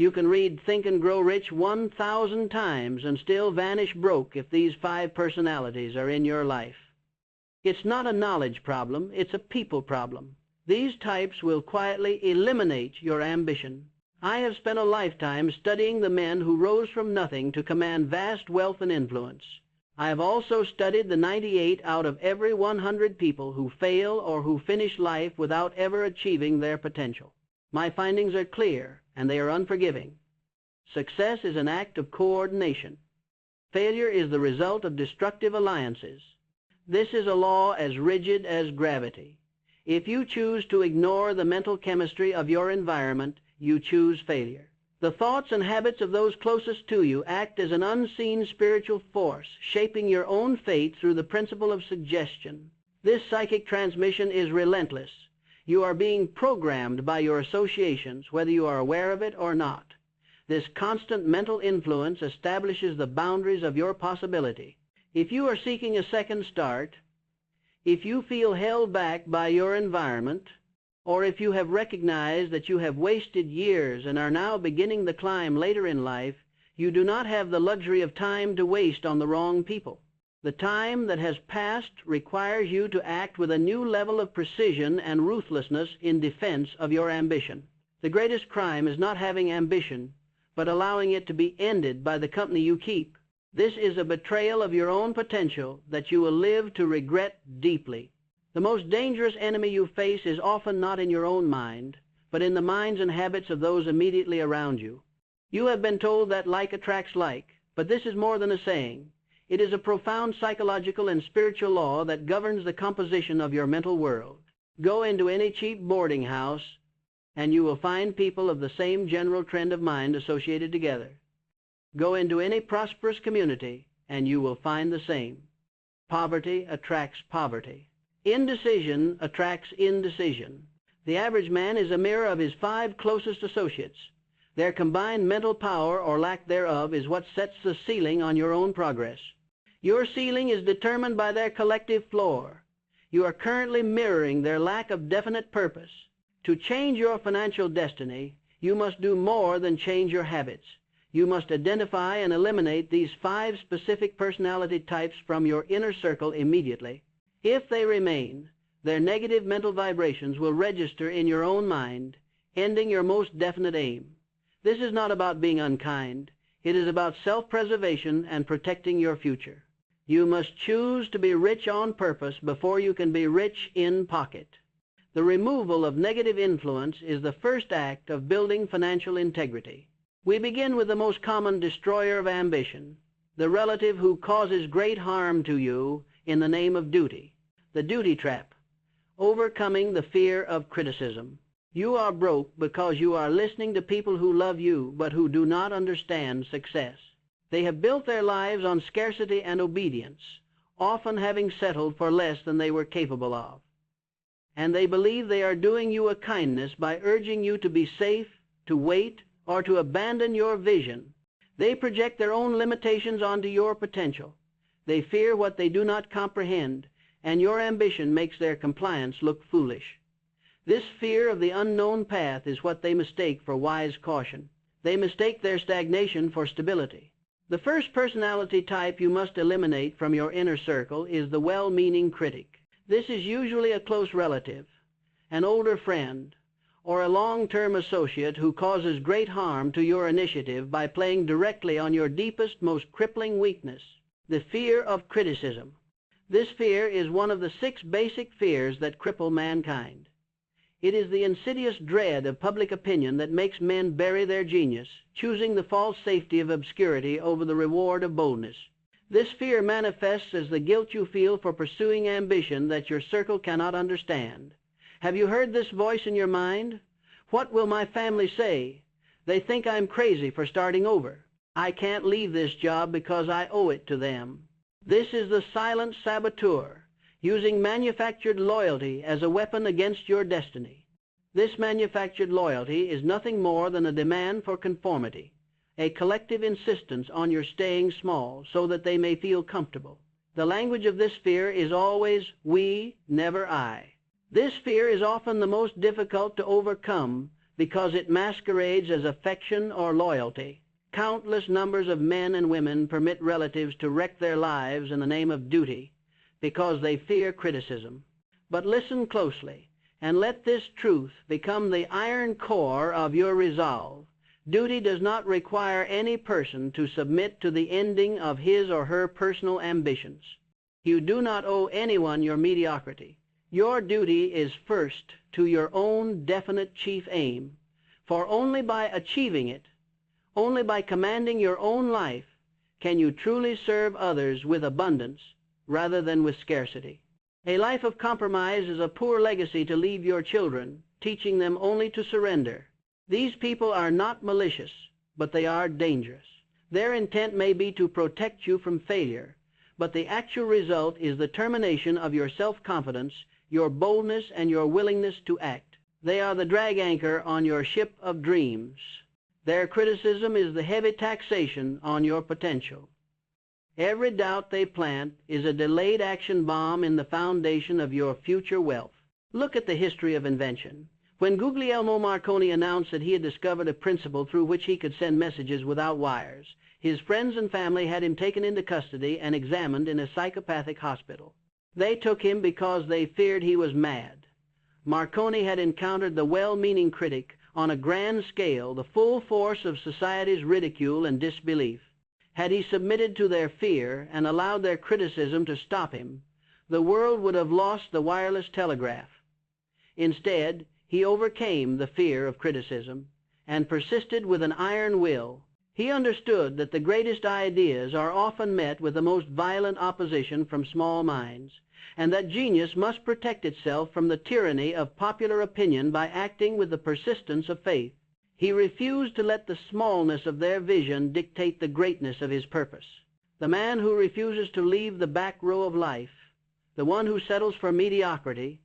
You can read Think and Grow Rich 1,000 times and still vanish broke if these 5 personalities are in your life. It's not a knowledge problem, it's a people problem. These types will quietly eliminate your ambition. I have spent a lifetime studying the men who rose from nothing to command vast wealth and influence. I have also studied the 98 out of every 100 people who fail or who finish life without ever achieving their potential. My findings are clear, and they are unforgiving. Success is an act of coordination. Failure is the result of destructive alliances. This is a law as rigid as gravity. If you choose to ignore the mental chemistry of your environment, you choose failure. The thoughts and habits of those closest to you act as an unseen spiritual force, shaping your own fate through the principle of suggestion. This psychic transmission is relentless. You are being programmed by your associations, whether you are aware of it or not. This constant mental influence establishes the boundaries of your possibility. If you are seeking a second start, if you feel held back by your environment, or if you have recognized that you have wasted years and are now beginning the climb later in life, you do not have the luxury of time to waste on the wrong people. The time that has passed requires you to act with a new level of precision and ruthlessness in defense of your ambition. The greatest crime is not having ambition, but allowing it to be ended by the company you keep. This is a betrayal of your own potential that you will live to regret deeply. The most dangerous enemy you face is often not in your own mind, but in the minds and habits of those immediately around you. You have been told that like attracts like, but this is more than a saying. It is a profound psychological and spiritual law that governs the composition of your mental world. Go into any cheap boarding house, and you will find people of the same general trend of mind associated together. Go into any prosperous community, and you will find the same. Poverty attracts poverty. Indecision attracts indecision. The average man is a mirror of his 5 closest associates. Their combined mental power or lack thereof is what sets the ceiling on your own progress. Your ceiling is determined by their collective floor. You are currently mirroring their lack of definite purpose. To change your financial destiny, you must do more than change your habits. You must identify and eliminate these 5 specific personality types from your inner circle immediately. If they remain, their negative mental vibrations will register in your own mind, ending your most definite aim. This is not about being unkind. It is about self-preservation and protecting your future. You must choose to be rich on purpose before you can be rich in pocket. The removal of negative influence is the first act of building financial integrity. We begin with the most common destroyer of ambition, the relative who causes great harm to you in the name of duty, the duty trap, overcoming the fear of criticism. You are broke because you are listening to people who love you but who do not understand success. They have built their lives on scarcity and obedience, often having settled for less than they were capable of. And they believe they are doing you a kindness by urging you to be safe, to wait, or to abandon your vision. They project their own limitations onto your potential. They fear what they do not comprehend, and your ambition makes their compliance look foolish. This fear of the unknown path is what they mistake for wise caution. They mistake their stagnation for stability. The first personality type you must eliminate from your inner circle is the well-meaning critic. This is usually a close relative, an older friend, or a long-term associate who causes great harm to your initiative by playing directly on your deepest, most crippling weakness, the fear of criticism. This fear is one of the 6 basic fears that cripple mankind. It is the insidious dread of public opinion that makes men bury their genius, choosing the false safety of obscurity over the reward of boldness. This fear manifests as the guilt you feel for pursuing ambition that your circle cannot understand. Have you heard this voice in your mind? What will my family say? They think I'm crazy for starting over. I can't leave this job because I owe it to them. This is the silent saboteur, using manufactured loyalty as a weapon against your destiny. This manufactured loyalty is nothing more than a demand for conformity, a collective insistence on your staying small so that they may feel comfortable. The language of this fear is always we, never I. This fear is often the most difficult to overcome because it masquerades as affection or loyalty. Countless numbers of men and women permit relatives to wreck their lives in the name of duty because they fear criticism. But listen closely, and let this truth become the iron core of your resolve. Duty does not require any person to submit to the ending of his or her personal ambitions. You do not owe anyone your mediocrity. Your duty is first to your own definite chief aim, for only by achieving it, only by commanding your own life, can you truly serve others with abundance rather than with scarcity. A life of compromise is a poor legacy to leave your children, teaching them only to surrender. These people are not malicious, but they are dangerous. Their intent may be to protect you from failure, but the actual result is the termination of your self-confidence, your boldness, and your willingness to act. They are the drag anchor on your ship of dreams. Their criticism is the heavy taxation on your potential. Every doubt they plant is a delayed action bomb in the foundation of your future wealth. Look at the history of invention. When Guglielmo Marconi announced that he had discovered a principle through which he could send messages without wires, his friends and family had him taken into custody and examined in a psychopathic hospital. They took him because they feared he was mad. Marconi had encountered the well-meaning critic on a grand scale, the full force of society's ridicule and disbelief. Had he submitted to their fear and allowed their criticism to stop him, the world would have lost the wireless telegraph. Instead, he overcame the fear of criticism and persisted with an iron will. He understood that the greatest ideas are often met with the most violent opposition from small minds, and that genius must protect itself from the tyranny of popular opinion by acting with the persistence of faith. He refused to let the smallness of their vision dictate the greatness of his purpose. The man who refuses to leave the back row of life, the one who settles for mediocrity,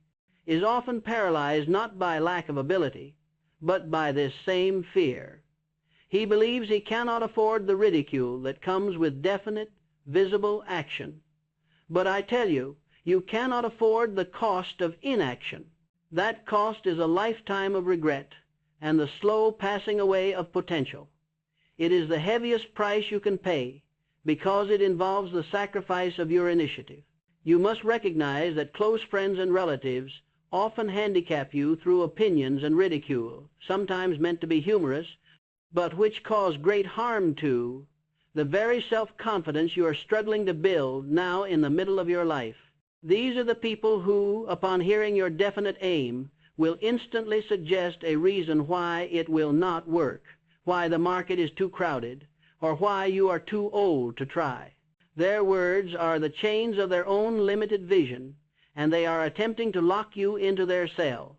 is often paralyzed not by lack of ability, but by this same fear. He believes he cannot afford the ridicule that comes with definite, visible action. But I tell you, you cannot afford the cost of inaction. That cost is a lifetime of regret and the slow passing away of potential. It is the heaviest price you can pay because it involves the sacrifice of your initiative. You must recognize that close friends and relatives often handicap you through opinions and ridicule, sometimes meant to be humorous, but which cause great harm to the very self-confidence you are struggling to build now in the middle of your life. These are the people who, upon hearing your definite aim, will instantly suggest a reason why it will not work, why the market is too crowded, or why you are too old to try. Their words are the chains of their own limited vision, and they are attempting to lock you into their cell.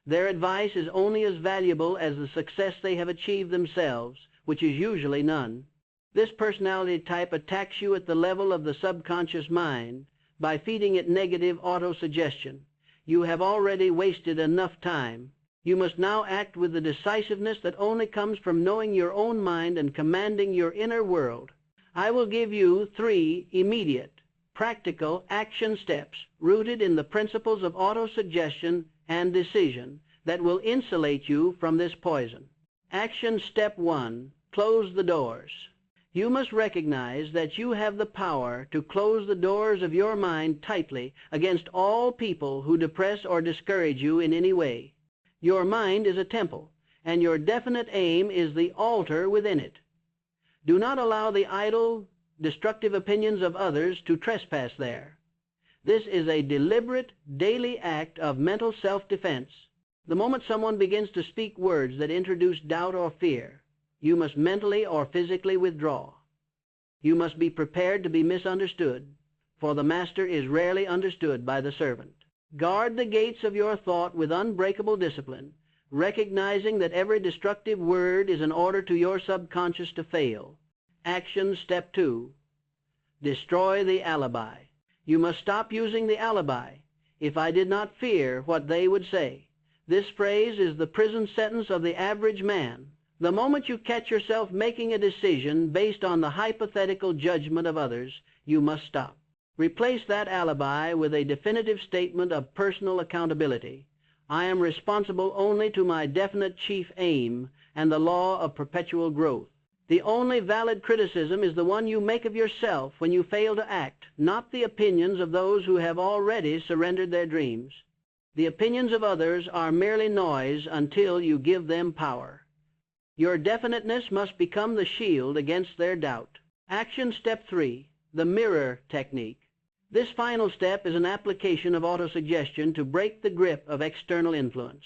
Their advice is only as valuable as the success they have achieved themselves, which is usually none. This personality type attacks you at the level of the subconscious mind by feeding it negative autosuggestion. You have already wasted enough time. You must now act with the decisiveness that only comes from knowing your own mind and commanding your inner world. I will give you 3 immediate, practical action steps rooted in the principles of autosuggestion and decision that will insulate you from this poison. Action step 1, close the doors. You must recognize that you have the power to close the doors of your mind tightly against all people who depress or discourage you in any way. Your mind is a temple, and your definite aim is the altar within it. Do not allow the idle, destructive opinions of others to trespass there. This is a deliberate, daily act of mental self-defense. The moment someone begins to speak words that introduce doubt or fear, you must mentally or physically withdraw. You must be prepared to be misunderstood, for the master is rarely understood by the servant. Guard the gates of your thought with unbreakable discipline, recognizing that every destructive word is an order to your subconscious to fail. Action step 2, destroy the alibi. You must stop using the alibi. If I did not fear what they would say. This phrase is the prison sentence of the average man. The moment you catch yourself making a decision based on the hypothetical judgment of others, you must stop. Replace that alibi with a definitive statement of personal accountability. I am responsible only to my definite chief aim and the law of perpetual growth. The only valid criticism is the one you make of yourself when you fail to act, not the opinions of those who have already surrendered their dreams. The opinions of others are merely noise until you give them power. Your definiteness must become the shield against their doubt. Action step 3, the mirror technique. This final step is an application of autosuggestion to break the grip of external influence.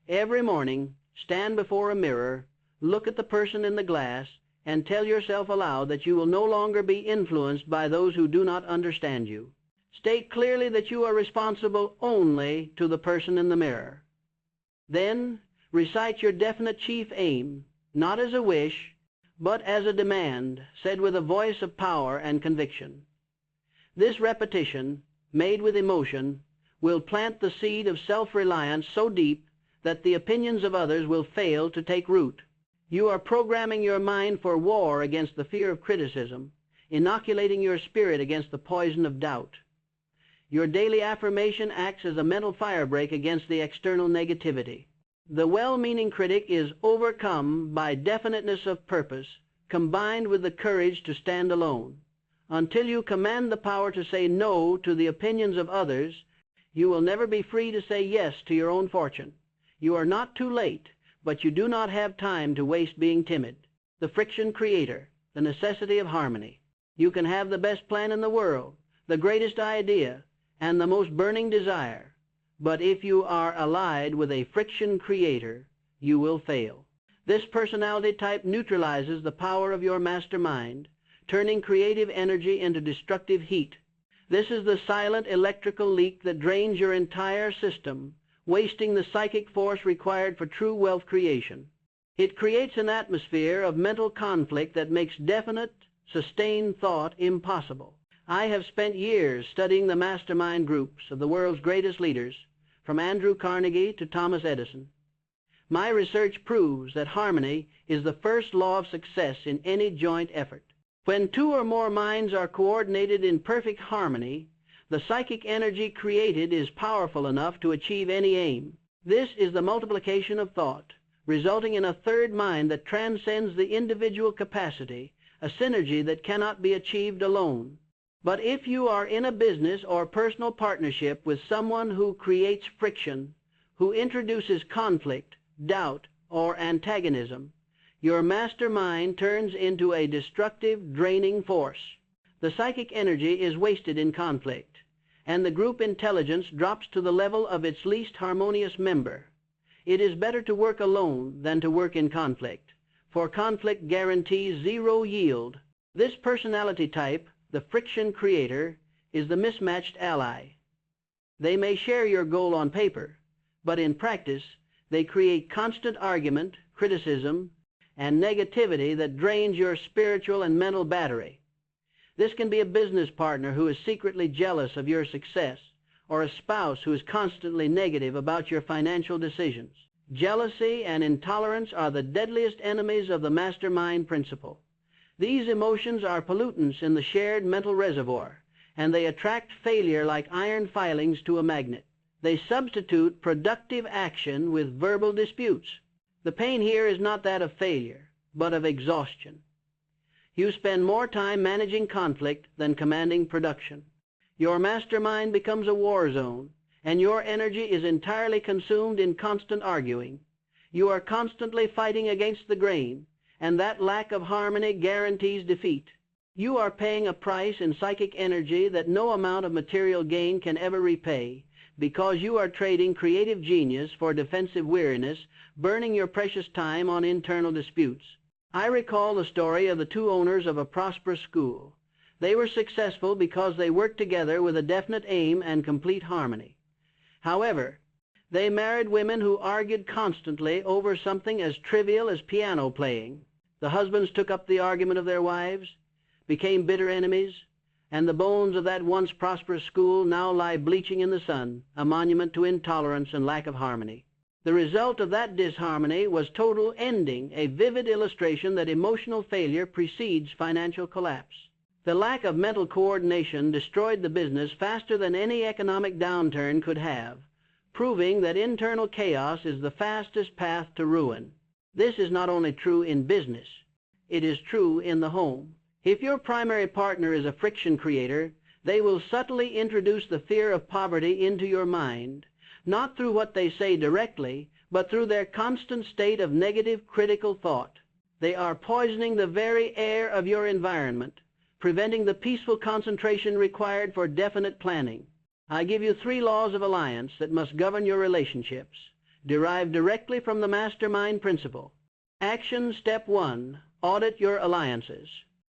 Every morning, stand before a mirror, look at the person in the glass, and tell yourself aloud that you will no longer be influenced by those who do not understand you. State clearly that you are responsible only to the person in the mirror. Then, recite your definite chief aim, not as a wish, but as a demand, said with a voice of power and conviction. This repetition, made with emotion, will plant the seed of self-reliance so deep that the opinions of others will fail to take root. You are programming your mind for war against the fear of criticism, inoculating your spirit against the poison of doubt. Your daily affirmation acts as a mental firebreak against the external negativity. The well-meaning critic is overcome by definiteness of purpose, combined with the courage to stand alone. Until you command the power to say no to the opinions of others, you will never be free to say yes to your own fortune. You are not too late, but you do not have time to waste being timid. The friction creator, the necessity of harmony. You can have the best plan in the world, the greatest idea, and the most burning desire, but if you are allied with a friction creator, you will fail. This personality type neutralizes the power of your mastermind, turning creative energy into destructive heat. This is the silent electrical leak that drains your entire system, wasting the psychic force required for true wealth creation. It creates an atmosphere of mental conflict that makes definite, sustained thought impossible. I have spent years studying the mastermind groups of the world's greatest leaders, from Andrew Carnegie to Thomas Edison. My research proves that harmony is the first law of success in any joint effort. When two or more minds are coordinated in perfect harmony, the psychic energy created is powerful enough to achieve any aim. This is the multiplication of thought, resulting in a third mind that transcends the individual capacity, a synergy that cannot be achieved alone. But if you are in a business or personal partnership with someone who creates friction, who introduces conflict, doubt, or antagonism, your mastermind turns into a destructive, draining force. The psychic energy is wasted in conflict, and the group intelligence drops to the level of its least harmonious member. It is better to work alone than to work in conflict, for conflict guarantees zero yield. This personality type, the friction creator, is the mismatched ally. They may share your goal on paper, but in practice, they create constant argument, criticism, and negativity that drains your spiritual and mental battery. This can be a business partner who is secretly jealous of your success, or a spouse who is constantly negative about your financial decisions. Jealousy and intolerance are the deadliest enemies of the mastermind principle. These emotions are pollutants in the shared mental reservoir, and they attract failure like iron filings to a magnet. They substitute productive action with verbal disputes. The pain here is not that of failure, but of exhaustion. You spend more time managing conflict than commanding production. Your mastermind becomes a war zone, and your energy is entirely consumed in constant arguing. You are constantly fighting against the grain, and that lack of harmony guarantees defeat. You are paying a price in psychic energy that no amount of material gain can ever repay, because you are trading creative genius for defensive weariness, burning your precious time on internal disputes. I recall the story of the two owners of a prosperous school. They were successful because they worked together with a definite aim and complete harmony. However, they married women who argued constantly over something as trivial as piano playing. The husbands took up the argument of their wives, became bitter enemies, and the bones of that once prosperous school now lie bleaching in the sun, a monument to intolerance and lack of harmony. The result of that disharmony was total ending, a vivid illustration that emotional failure precedes financial collapse. The lack of mental coordination destroyed the business faster than any economic downturn could have, proving that internal chaos is the fastest path to ruin. This is not only true in business, it is true in the home. If your primary partner is a friction creator, they will subtly introduce the fear of poverty into your mind, not through what they say directly, but through their constant state of negative critical thought. They are poisoning the very air of your environment, preventing the peaceful concentration required for definite planning. I give you 3 laws of alliance that must govern your relationships, derived directly from the mastermind principle. Action step 1, audit your alliances.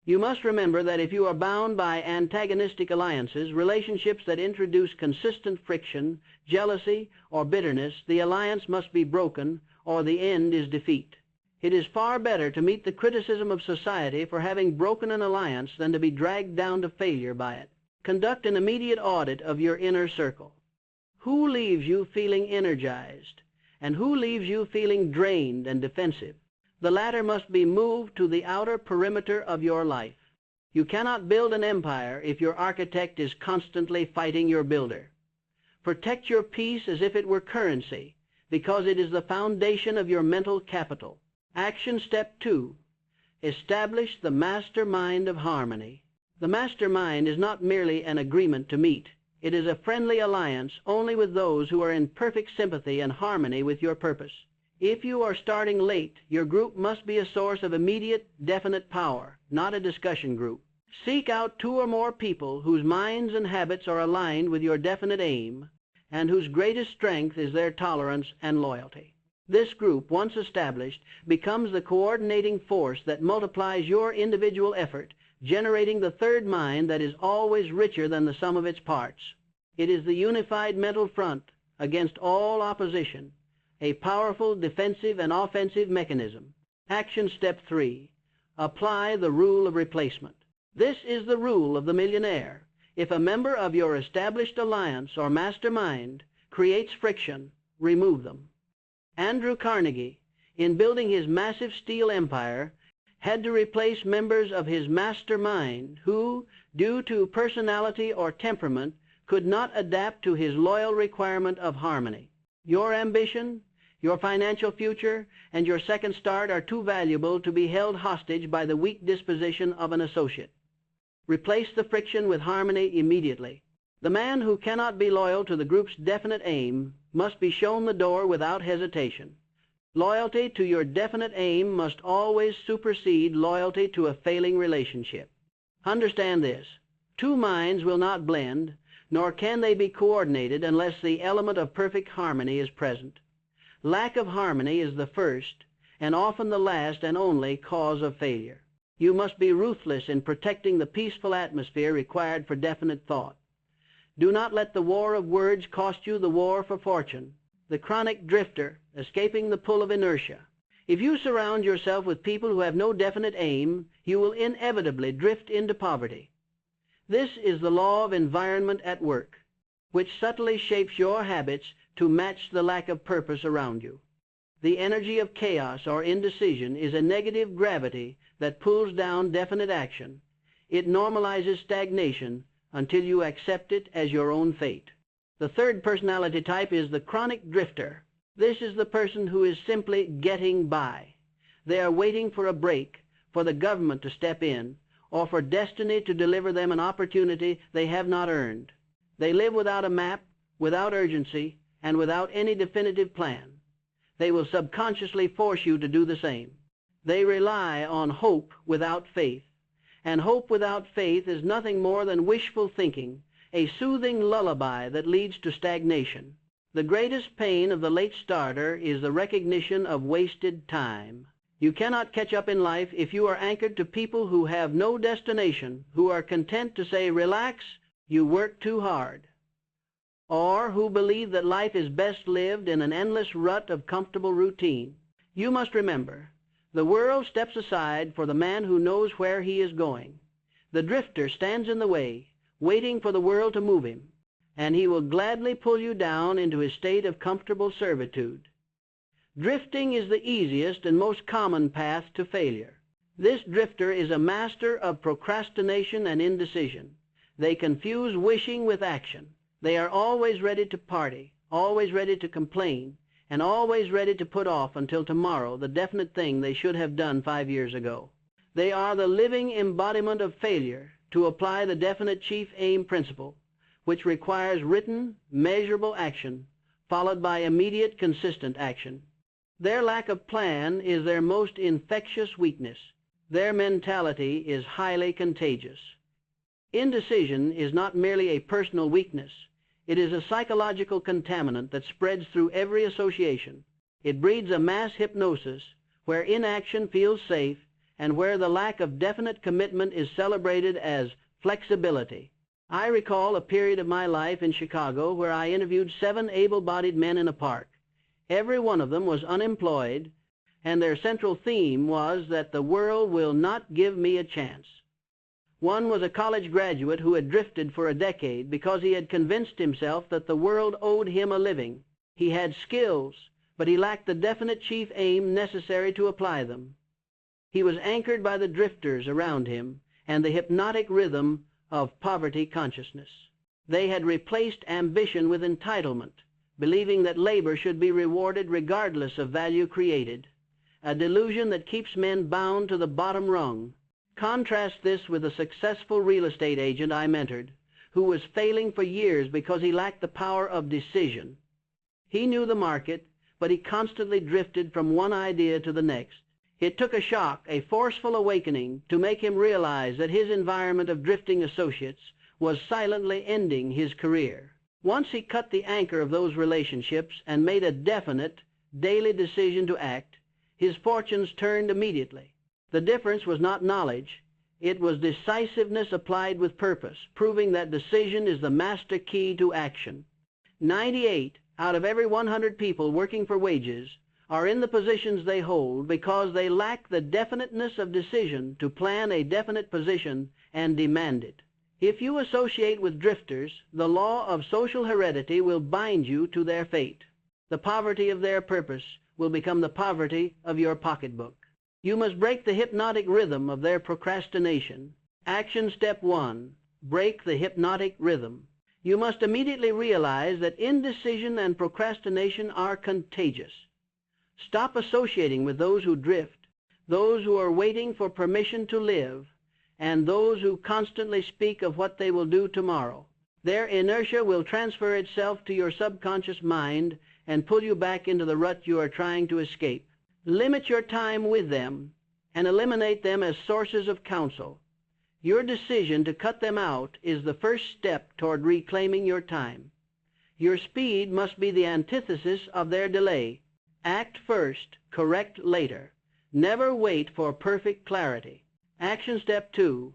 You must remember that if you are bound by antagonistic alliances, relationships that introduce consistent friction, jealousy, or bitterness, the alliance must be broken or the end is defeat. It is far better to meet the criticism of society for having broken an alliance than to be dragged down to failure by it. Conduct an immediate audit of your inner circle. Who leaves you feeling energized, and who leaves you feeling drained and defensive? The latter must be moved to the outer perimeter of your life. You cannot build an empire if your architect is constantly fighting your builder. Protect your peace as if it were currency, because it is the foundation of your mental capital. Action step 2, establish the mastermind of harmony. The mastermind is not merely an agreement to meet. It is a friendly alliance only with those who are in perfect sympathy and harmony with your purpose. If you are starting late, your group must be a source of immediate, definite power, not a discussion group. Seek out 2 or more people whose minds and habits are aligned with your definite aim, and whose greatest strength is their tolerance and loyalty. This group, once established, becomes the coordinating force that multiplies your individual effort, generating the third mind that is always richer than the sum of its parts. It is the unified mental front against all opposition, a powerful defensive and offensive mechanism. Action step 3, apply the rule of replacement. This is the rule of the millionaire. If a member of your established alliance or mastermind creates friction, remove them. Andrew Carnegie, in building his massive steel empire, had to replace members of his mastermind who, due to personality or temperament, could not adapt to his loyal requirement of harmony. Your ambition, your financial future, and your second start are too valuable to be held hostage by the weak disposition of an associate. Replace the friction with harmony immediately. The man who cannot be loyal to the group's definite aim must be shown the door without hesitation. Loyalty to your definite aim must always supersede loyalty to a failing relationship. Understand this. 2 minds will not blend, nor can they be coordinated unless the element of perfect harmony is present. Lack of harmony is the first, and often the last and only, cause of failure. You must be ruthless in protecting the peaceful atmosphere required for definite thought. Do not let the war of words cost you the war for fortune. The chronic drifter, escaping the pull of inertia. If you surround yourself with people who have no definite aim, you will inevitably drift into poverty. This is the law of environment at work, which subtly shapes your habits to match the lack of purpose around you. The energy of chaos or indecision is a negative gravity that pulls down definite action. It normalizes stagnation until you accept it as your own fate. The third personality type is the chronic drifter. This is the person who is simply getting by. They are waiting for a break, for the government to step in, or for destiny to deliver them an opportunity they have not earned. They live without a map, without urgency, and without any definitive plan. They will subconsciously force you to do the same. They rely on hope without faith, and hope without faith is nothing more than wishful thinking, a soothing lullaby that leads to stagnation. The greatest pain of the late starter is the recognition of wasted time. You cannot catch up in life if you are anchored to people who have no destination, who are content to say, "Relax, you work too hard," or who believe that life is best lived in an endless rut of comfortable routine. You must remember, the world steps aside for the man who knows where he is going. The drifter stands in the way, waiting for the world to move him, and he will gladly pull you down into his state of comfortable servitude. Drifting is the easiest and most common path to failure. This drifter is a master of procrastination and indecision. They confuse wishing with action. They are always ready to party, always ready to complain, and always ready to put off until tomorrow the definite thing they should have done 5 years ago. They are the living embodiment of failure to apply the definite chief aim principle, which requires written, measurable action, followed by immediate, consistent action. Their lack of plan is their most infectious weakness. Their mentality is highly contagious. Indecision is not merely a personal weakness. It is a psychological contaminant that spreads through every association. It breeds a mass hypnosis where inaction feels safe and where the lack of definite commitment is celebrated as flexibility. I recall a period of my life in Chicago where I interviewed 7 able-bodied men in a park. Every one of them was unemployed, and their central theme was that the world will not give me a chance. One was a college graduate who had drifted for a decade because he had convinced himself that the world owed him a living. He had skills, but he lacked the definite chief aim necessary to apply them. He was anchored by the drifters around him and the hypnotic rhythm of poverty consciousness. They had replaced ambition with entitlement, believing that labor should be rewarded regardless of value created, a delusion that keeps men bound to the bottom rung. Contrast this with a successful real estate agent I mentored, who was failing for years because he lacked the power of decision. He knew the market, but he constantly drifted from one idea to the next. It took a shock, a forceful awakening, to make him realize that his environment of drifting associates was silently ending his career. Once he cut the anchor of those relationships and made a definite, daily decision to act, his fortunes turned immediately. The difference was not knowledge. It was decisiveness applied with purpose, proving that decision is the master key to action. 98 out of every 100 people working for wages are in the positions they hold because they lack the definiteness of decision to plan a definite position and demand it. If you associate with drifters, the law of social heredity will bind you to their fate. The poverty of their purpose will become the poverty of your pocketbook. You must break the hypnotic rhythm of their procrastination. Action step 1, break the hypnotic rhythm. You must immediately realize that indecision and procrastination are contagious. Stop associating with those who drift, those who are waiting for permission to live, and those who constantly speak of what they will do tomorrow. Their inertia will transfer itself to your subconscious mind and pull you back into the rut you are trying to escape. Limit your time with them and eliminate them as sources of counsel. Your decision to cut them out is the first step toward reclaiming your time. Your speed must be the antithesis of their delay. Act first, correct later. Never wait for perfect clarity. Action step 2,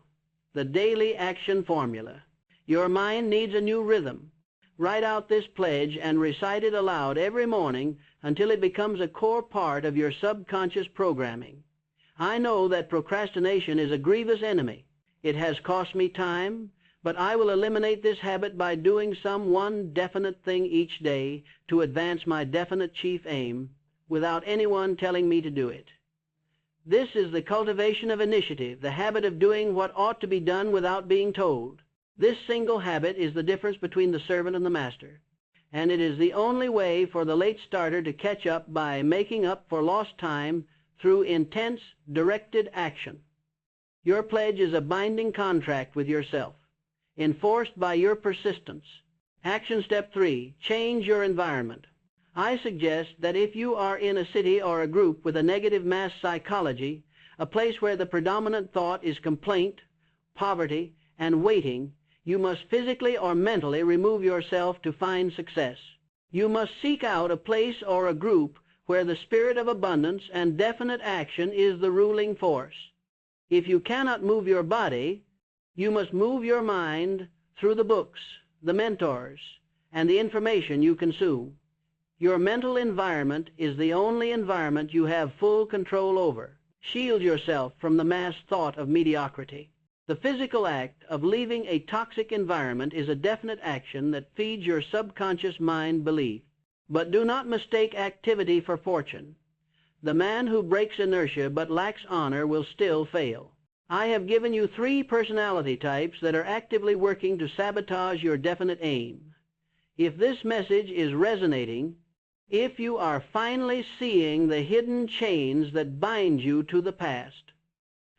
the daily action formula. Your mind needs a new rhythm. Write out this pledge and recite it aloud every morning until it becomes a core part of your subconscious programming. I know that procrastination is a grievous enemy. It has cost me time, but I will eliminate this habit by doing some one definite thing each day to advance my definite chief aim without anyone telling me to do it. This is the cultivation of initiative, the habit of doing what ought to be done without being told. This single habit is the difference between the servant and the master, and it is the only way for the late starter to catch up by making up for lost time through intense, directed action. Your pledge is a binding contract with yourself, enforced by your persistence. Action step 3, change your environment. I suggest that if you are in a city or a group with a negative mass psychology, a place where the predominant thought is complaint, poverty, and waiting, you must physically or mentally remove yourself to find success. You must seek out a place or a group where the spirit of abundance and definite action is the ruling force. If you cannot move your body, you must move your mind through the books, the mentors, and the information you consume. Your mental environment is the only environment you have full control over. Shield yourself from the mass thought of mediocrity. The physical act of leaving a toxic environment is a definite action that feeds your subconscious mind belief. But do not mistake activity for fortune. The man who breaks inertia but lacks honor will still fail. I have given you 3 personality types that are actively working to sabotage your definite aim. If this message is resonating, if you are finally seeing the hidden chains that bind you to the past,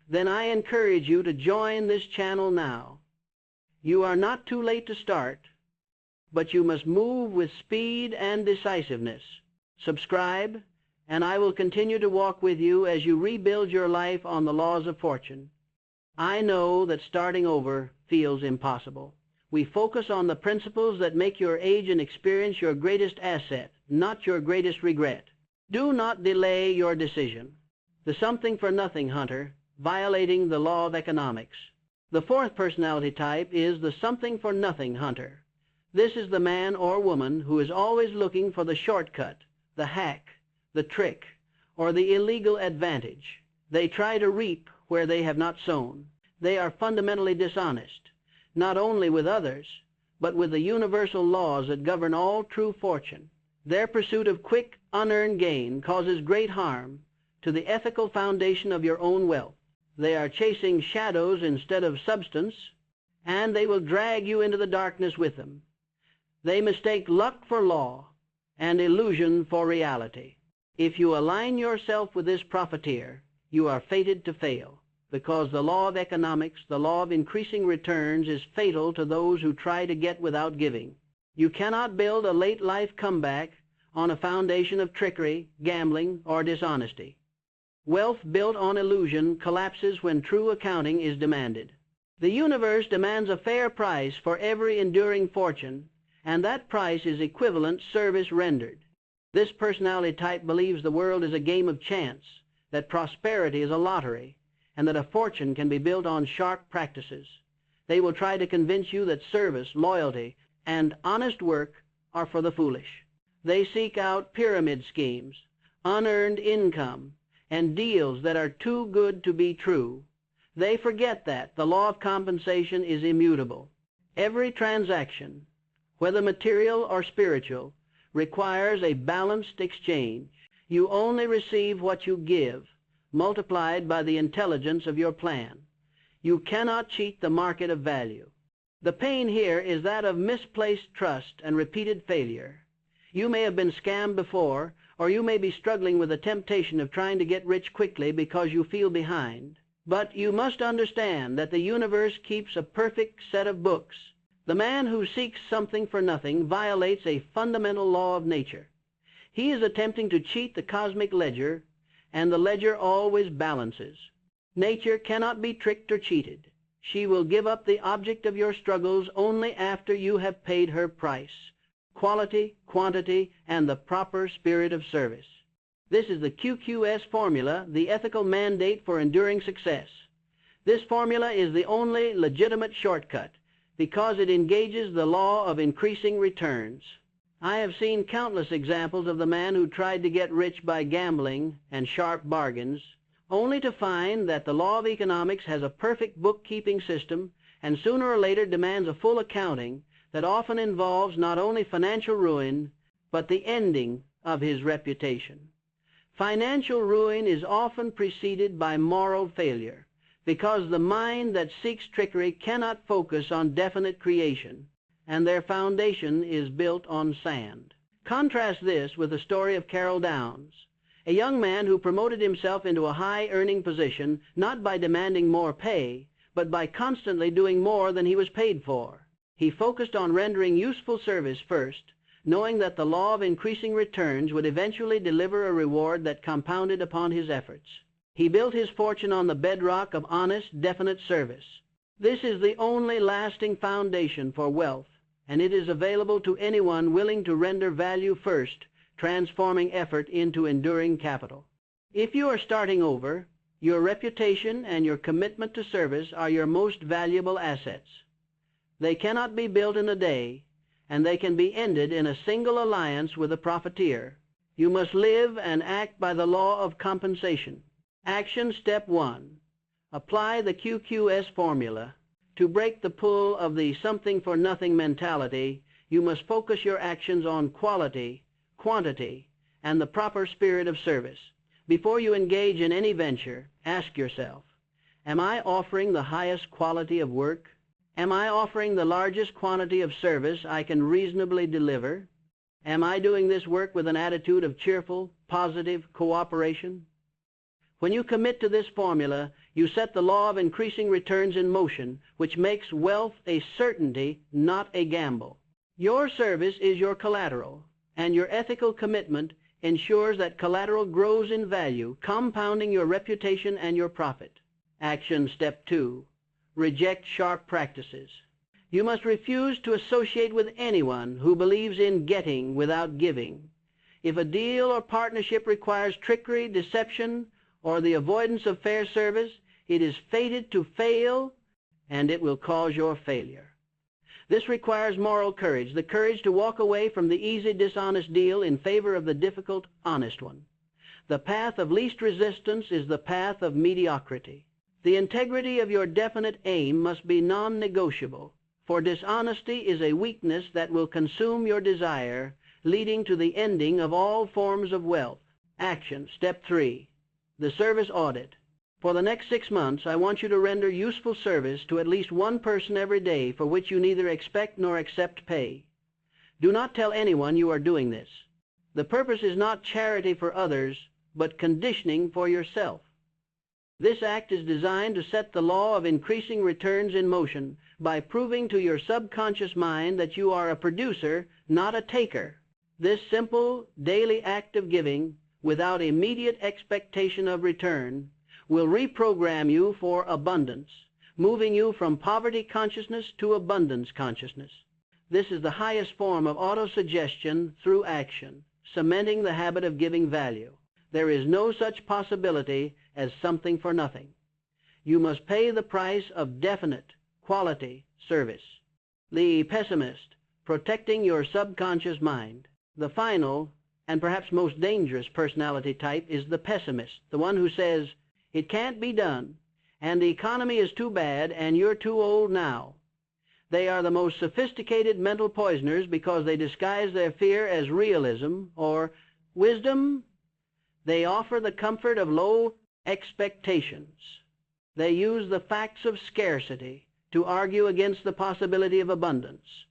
then I encourage you to join this channel now. You are not too late to start, but you must move with speed and decisiveness. Subscribe, and I will continue to walk with you as you rebuild your life on the laws of fortune. I know that starting over feels impossible. We focus on the principles that make your age and experience your greatest asset, not your greatest regret. Do not delay your decision. The something-for-nothing hunter, violating the law of economics. The fourth personality type is the something-for-nothing hunter. This is the man or woman who is always looking for the shortcut, the hack, the trick, or the illegal advantage. They try to reap where they have not sown. They are fundamentally dishonest, not only with others, but with the universal laws that govern all true fortune. Their pursuit of quick, unearned gain causes great harm to the ethical foundation of your own wealth. They are chasing shadows instead of substance, and they will drag you into the darkness with them. They mistake luck for law and illusion for reality. If you align yourself with this profiteer, you are fated to fail, because the law of economics, the law of increasing returns, is fatal to those who try to get without giving. You cannot build a late life comeback on a foundation of trickery, gambling, or dishonesty. Wealth built on illusion collapses when true accounting is demanded. The universe demands a fair price for every enduring fortune, and that price is equivalent service rendered. This personality type believes the world is a game of chance, that prosperity is a lottery, and that a fortune can be built on sharp practices. They will try to convince you that service, loyalty, and honest work are for the foolish. They seek out pyramid schemes, unearned income, and deals that are too good to be true. They forget that the law of compensation is immutable. Every transaction, whether material or spiritual, requires a balanced exchange. You only receive what you give, multiplied by the intelligence of your plan. You cannot cheat the market of value. The pain here is that of misplaced trust and repeated failure. You may have been scammed before, or you may be struggling with the temptation of trying to get rich quickly because you feel behind. But you must understand that the universe keeps a perfect set of books. The man who seeks something for nothing violates a fundamental law of nature. He is attempting to cheat the cosmic ledger, and the ledger always balances. Nature cannot be tricked or cheated. She will give up the object of your struggles only after you have paid her price: quality, quantity, and the proper spirit of service. This is the QQS formula, the ethical mandate for enduring success. This formula is the only legitimate shortcut because it engages the law of increasing returns. I have seen countless examples of the man who tried to get rich by gambling and sharp bargains, only to find that the law of economics has a perfect bookkeeping system and sooner or later demands a full accounting that often involves not only financial ruin, but the ending of his reputation. Financial ruin is often preceded by moral failure, because the mind that seeks trickery cannot focus on definite creation, and their foundation is built on sand. Contrast this with the story of Carroll Downs, a young man who promoted himself into a high-earning position not by demanding more pay, but by constantly doing more than he was paid for. He focused on rendering useful service first, knowing that the law of increasing returns would eventually deliver a reward that compounded upon his efforts. He built his fortune on the bedrock of honest, definite service. This is the only lasting foundation for wealth, and it is available to anyone willing to render value first, transforming effort into enduring capital. If you are starting over, your reputation and your commitment to service are your most valuable assets. They cannot be built in a day, and they can be ended in a single alliance with a profiteer. You must live and act by the law of compensation. Action step 1. Apply the QQS formula. To break the pull of the something-for-nothing mentality, you must focus your actions on quality, quantity, and the proper spirit of service. Before you engage in any venture, ask yourself, am I offering the highest quality of work? Am I offering the largest quantity of service I can reasonably deliver? Am I doing this work with an attitude of cheerful, positive cooperation? When you commit to this formula, you set the law of increasing returns in motion, which makes wealth a certainty, not a gamble. Your service is your collateral, and your ethical commitment ensures that collateral grows in value, compounding your reputation and your profit. Action step 2. Reject sharp practices. You must refuse to associate with anyone who believes in getting without giving. If a deal or partnership requires trickery, deception, or the avoidance of fair service, it is fated to fail, and it will cause your failure. This requires moral courage, the courage to walk away from the easy, dishonest deal in favor of the difficult, honest one. The path of least resistance is the path of mediocrity. The integrity of your definite aim must be non-negotiable, for dishonesty is a weakness that will consume your desire, leading to the ending of all forms of wealth. Action step 3. The service audit. For the next 6 months, I want you to render useful service to at least one person every day for which you neither expect nor accept pay. Do not tell anyone you are doing this. The purpose is not charity for others, but conditioning for yourself. This act is designed to set the law of increasing returns in motion by proving to your subconscious mind that you are a producer, not a taker. This simple, daily act of giving, without immediate expectation of return, will reprogram you for abundance, moving you from poverty consciousness to abundance consciousness. This is the highest form of autosuggestion through action, cementing the habit of giving value. There is no such possibility as something for nothing. You must pay the price of definite, quality service. The pessimist, protecting your subconscious mind. The final, and perhaps most dangerous personality type is the pessimist, the one who says, "It can't be done, and the economy is too bad, and you're too old now." They are the most sophisticated mental poisoners because they disguise their fear as realism or wisdom. They offer the comfort of low expectations. They use the facts of scarcity to argue against the possibility of abundance.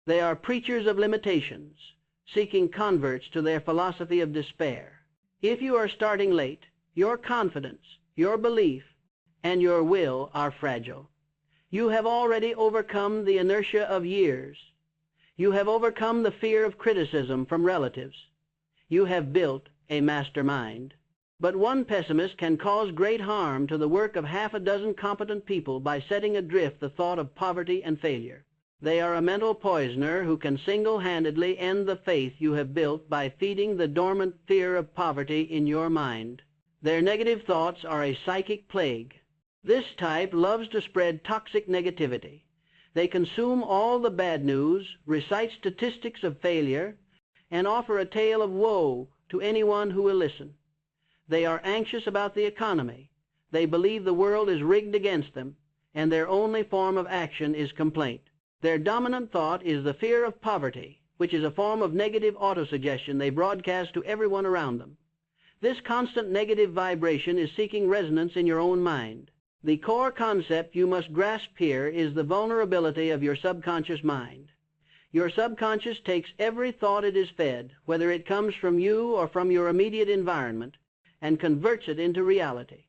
They are preachers of limitations, seeking converts to their philosophy of despair. If you are starting late, your confidence, your belief, and your will are fragile. You have already overcome the inertia of years. You have overcome the fear of criticism from relatives. You have built a mastermind. But one pessimist can cause great harm to the work of half a dozen competent people by setting adrift the thought of poverty and failure. They are a mental poisoner who can single-handedly end the faith you have built by feeding the dormant fear of poverty in your mind. Their negative thoughts are a psychic plague. This type loves to spread toxic negativity. They consume all the bad news, recite statistics of failure, and offer a tale of woe to anyone who will listen. They are anxious about the economy. They believe the world is rigged against them, and their only form of action is complaint. Their dominant thought is the fear of poverty, which is a form of negative autosuggestion they broadcast to everyone around them. This constant negative vibration is seeking resonance in your own mind. The core concept you must grasp here is the vulnerability of your subconscious mind. Your subconscious takes every thought it is fed, whether it comes from you or from your immediate environment, and converts it into reality.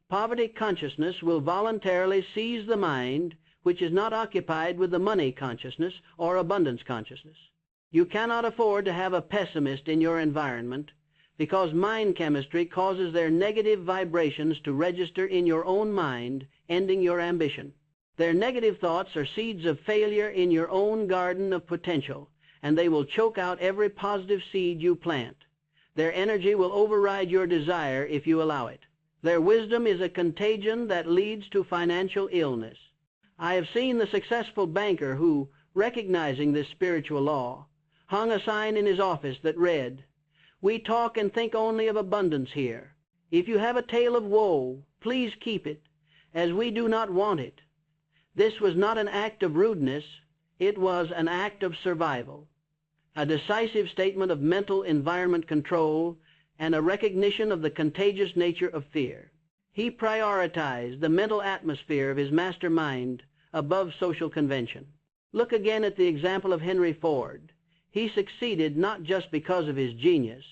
Poverty consciousness will voluntarily seize the mind, which is not occupied with the money consciousness or abundance consciousness. You cannot afford to have a pessimist in your environment, because mind chemistry causes their negative vibrations to register in your own mind, ending your ambition. Their negative thoughts are seeds of failure in your own garden of potential, and they will choke out every positive seed you plant. Their energy will override your desire if you allow it. Their wisdom is a contagion that leads to financial illness. I have seen the successful banker who, recognizing this spiritual law, hung a sign in his office that read, "We talk and think only of abundance here. If you have a tale of woe, please keep it, as we do not want it." This was not an act of rudeness, it was an act of survival, a decisive statement of mental environment control, and a recognition of the contagious nature of fear. He prioritized the mental atmosphere of his mastermind above social convention. Look again at the example of Henry Ford. He succeeded not just because of his genius,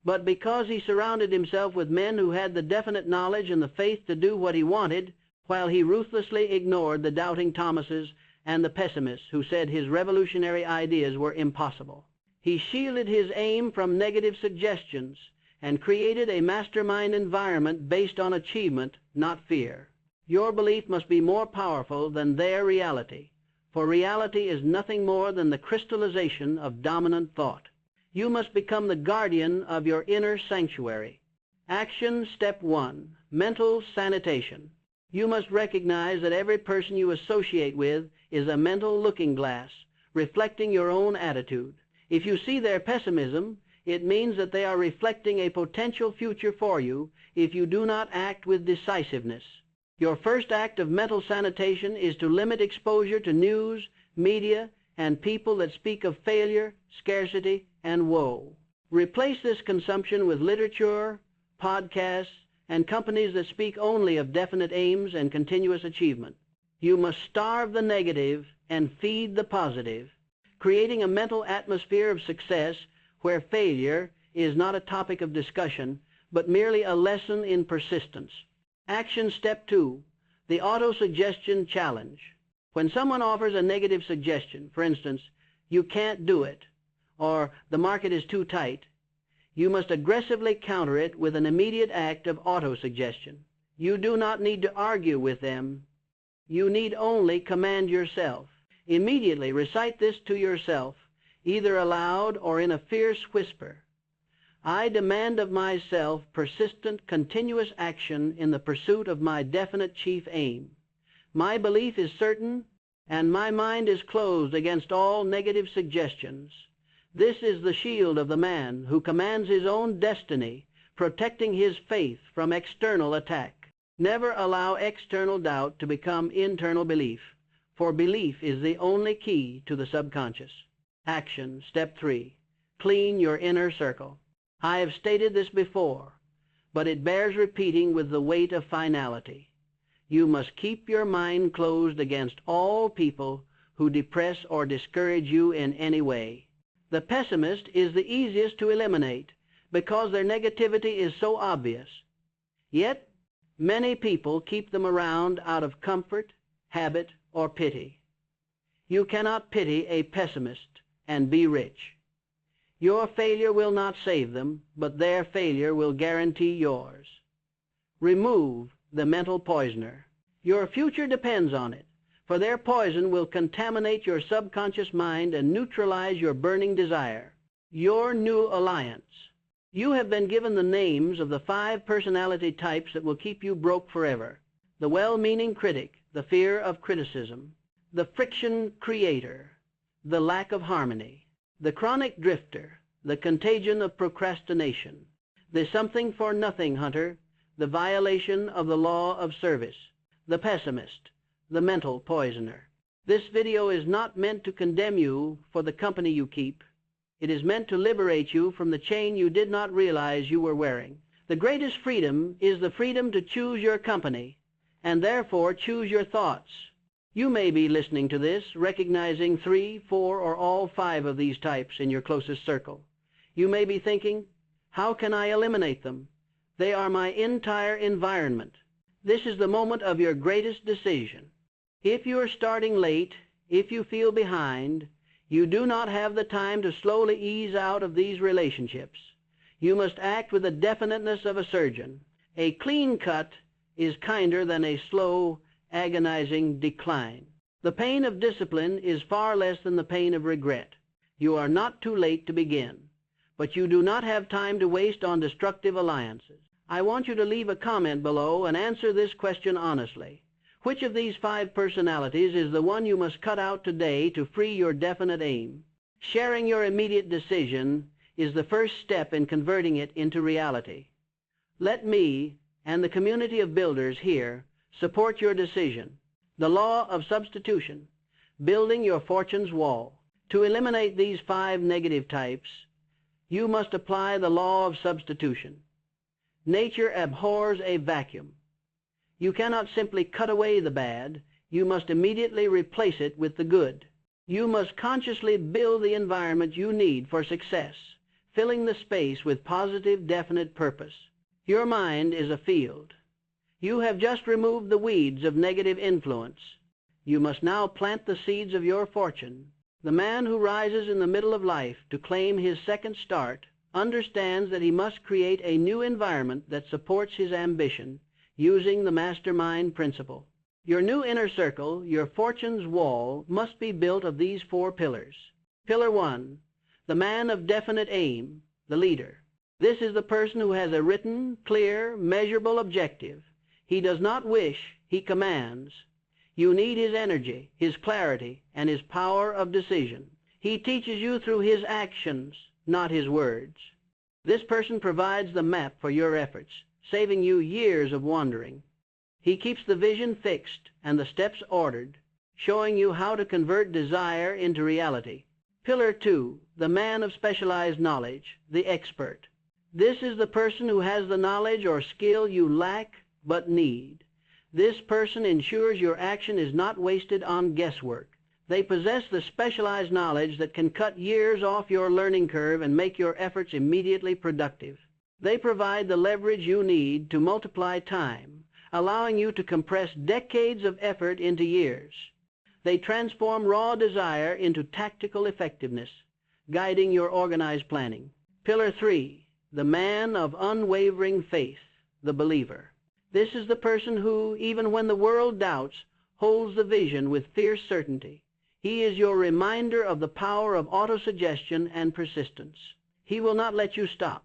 but because he surrounded himself with men who had the definite knowledge and the faith to do what he wanted, while he ruthlessly ignored the doubting Thomases and the pessimists who said his revolutionary ideas were impossible. He shielded his aim from negative suggestions and created a mastermind environment based on achievement, not fear. Your belief must be more powerful than their reality, for reality is nothing more than the crystallization of dominant thought. You must become the guardian of your inner sanctuary. Action step 1, mental sanitation. You must recognize that every person you associate with is a mental looking glass, reflecting your own attitude. If you see their pessimism, it means that they are reflecting a potential future for you if you do not act with decisiveness. Your first act of mental sanitation is to limit exposure to news, media, and people that speak of failure, scarcity, and woe. Replace this consumption with literature, podcasts, and companies that speak only of definite aims and continuous achievement. You must starve the negative and feed the positive, creating a mental atmosphere of success where failure is not a topic of discussion, but merely a lesson in persistence. Action step 2, the auto-suggestion challenge. When someone offers a negative suggestion, for instance, you can't do it, or the market is too tight, you must aggressively counter it with an immediate act of auto-suggestion. You do not need to argue with them. You need only command yourself. Immediately recite this to yourself, either aloud or in a fierce whisper. I demand of myself persistent, continuous action in the pursuit of my definite chief aim. My belief is certain, and my mind is closed against all negative suggestions. This is the shield of the man who commands his own destiny, protecting his faith from external attack. Never allow external doubt to become internal belief, for belief is the only key to the subconscious. Action step 3, clean your inner circle. I have stated this before, but it bears repeating with the weight of finality. You must keep your mind closed against all people who depress or discourage you in any way. The pessimist is the easiest to eliminate because their negativity is so obvious. Yet, many people keep them around out of comfort, habit, or pity. You cannot pity a pessimist and be rich. Your failure will not save them, but their failure will guarantee yours. Remove the mental poisoner. Your future depends on it, for their poison will contaminate your subconscious mind and neutralize your burning desire. Your new alliance. You have been given the names of the 5 personality types that will keep you broke forever. The well-meaning critic, the fear of criticism, the friction creator, the lack of harmony, the chronic drifter, the contagion of procrastination, the something-for-nothing hunter, the violation of the law of service, the pessimist, the mental poisoner. This video is not meant to condemn you for the company you keep. It is meant to liberate you from the chain you did not realize you were wearing. The greatest freedom is the freedom to choose your company, and therefore choose your thoughts. You may be listening to this, recognizing 3, 4, or all 5 of these types in your closest circle. You may be thinking, how can I eliminate them? They are my entire environment. This is the moment of your greatest decision. If you are starting late, if you feel behind, you do not have the time to slowly ease out of these relationships. You must act with the definiteness of a surgeon. A clean cut is kinder than a slow, agonizing decline. The pain of discipline is far less than the pain of regret. You are not too late to begin, but you do not have time to waste on destructive alliances. I want you to leave a comment below and answer this question honestly. Which of these 5 personalities is the one you must cut out today to free your definite aim? Sharing your immediate decision is the first step in converting it into reality. Let me and the community of builders here support your decision. The law of substitution, building your fortune's wall. To eliminate these 5 negative types, you must apply the law of substitution. Nature abhors a vacuum. You cannot simply cut away the bad. you must immediately replace it with the good. You must consciously build the environment you need for success, filling the space with positive, definite purpose. Your mind is a field. You have just removed the weeds of negative influence. You must now plant the seeds of your fortune. The man who rises in the middle of life to claim his second start understands that he must create a new environment that supports his ambition, using the mastermind principle. Your new inner circle, your fortune's wall, must be built of these 4 pillars. Pillar 1, the man of definite aim, the leader. This is the person who has a written, clear, measurable objective. He does not wish, he commands. You need his energy, his clarity, and his power of decision. He teaches you through his actions, not his words. This person provides the map for your efforts, saving you years of wandering. He keeps the vision fixed and the steps ordered, showing you how to convert desire into reality. Pillar 2, the man of specialized knowledge, the expert. This is the person who has the knowledge or skill you lack but need. This person ensures your action is not wasted on guesswork. They possess the specialized knowledge that can cut years off your learning curve and make your efforts immediately productive. They provide the leverage you need to multiply time, allowing you to compress decades of effort into years. They transform raw desire into tactical effectiveness, guiding your organized planning. Pillar 3, the man of unwavering faith, the believer. This is the person who, even when the world doubts, holds the vision with fierce certainty. He is your reminder of the power of autosuggestion and persistence. He will not let you stop,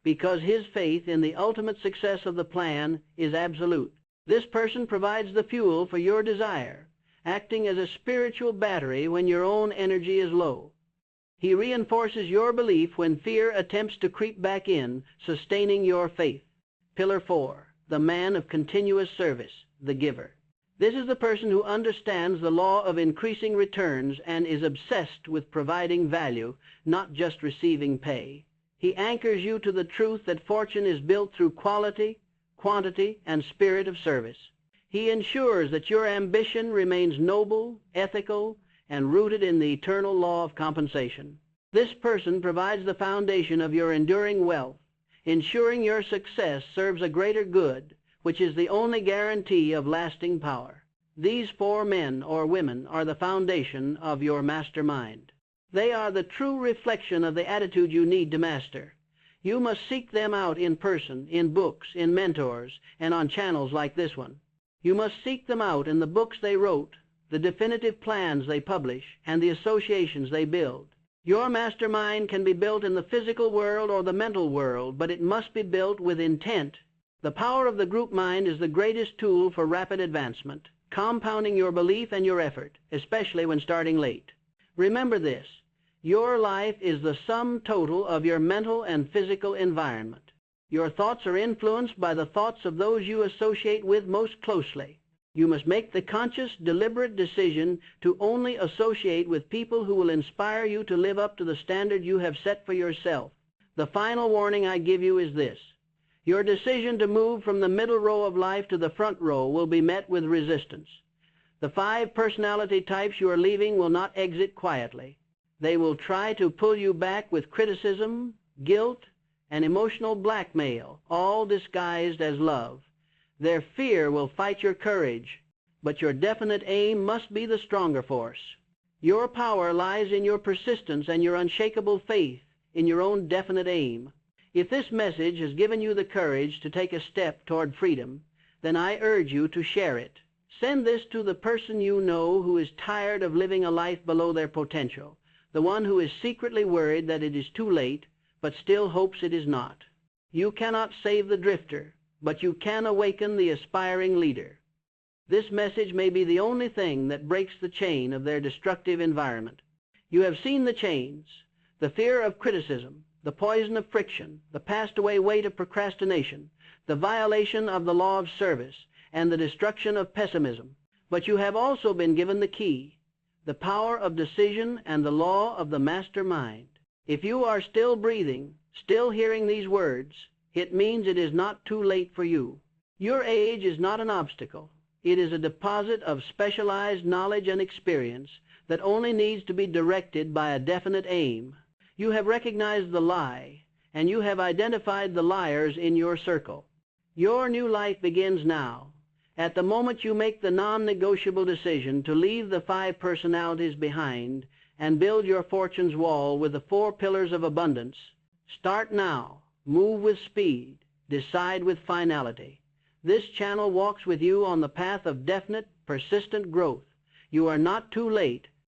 because his faith in the ultimate success of the plan is absolute. This person provides the fuel for your desire, acting as a spiritual battery when your own energy is low. He reinforces your belief when fear attempts to creep back in, sustaining your faith. Pillar 4, the man of continuous service, the giver. This is the person who understands the law of increasing returns and is obsessed with providing value, not just receiving pay. He anchors you to the truth that fortune is built through quality, quantity, and spirit of service. He ensures that your ambition remains noble, ethical, and rooted in the eternal law of compensation. This person provides the foundation of your enduring wealth, ensuring your success serves a greater good, which is the only guarantee of lasting power. These 4 men or women are the foundation of your mastermind. They are the true reflection of the attitude you need to master. You must seek them out in person, in books, in mentors, and on channels like this one. You must seek them out in the books they wrote, the definitive plans they publish, and the associations they build. Your mastermind can be built in the physical world or the mental world, but it must be built with intent. The power of the group mind is the greatest tool for rapid advancement, compounding your belief and your effort, especially when starting late. Remember this, your life is the sum total of your mental and physical environment. Your thoughts are influenced by the thoughts of those you associate with most closely. You must make the conscious, deliberate decision to only associate with people who will inspire you to live up to the standard you have set for yourself. The final warning I give you is this. Your decision to move from the middle row of life to the front row will be met with resistance. The 5 personality types you are leaving will not exit quietly. They will try to pull you back with criticism, guilt, and emotional blackmail, all disguised as love. Their fear will fight your courage, but your definite aim must be the stronger force. Your power lies in your persistence and your unshakable faith in your own definite aim. If this message has given you the courage to take a step toward freedom, then I urge you to share it. Send this to the person you know who is tired of living a life below their potential, the one who is secretly worried that it is too late, but still hopes it is not. You cannot save the drifter, but you can awaken the aspiring leader. This message may be the only thing that breaks the chain of their destructive environment. You have seen the chains, the fear of criticism, the poison of friction, the passed away weight of procrastination, the violation of the law of service, and the destruction of pessimism. But you have also been given the key, the power of decision and the law of the master mind. If you are still breathing, still hearing these words, it means it is not too late for you. Your age is not an obstacle. It is a deposit of specialized knowledge and experience that only needs to be directed by a definite aim. You have recognized the lie, and you have identified the liars in your circle. Your new life begins now. At the moment you make the non-negotiable decision to leave the 5 personalities behind and build your fortune's wall with the 4 pillars of abundance, start now. Move with speed. Decide with finality. This channel walks with you on the path of definite, persistent growth. You are not too late.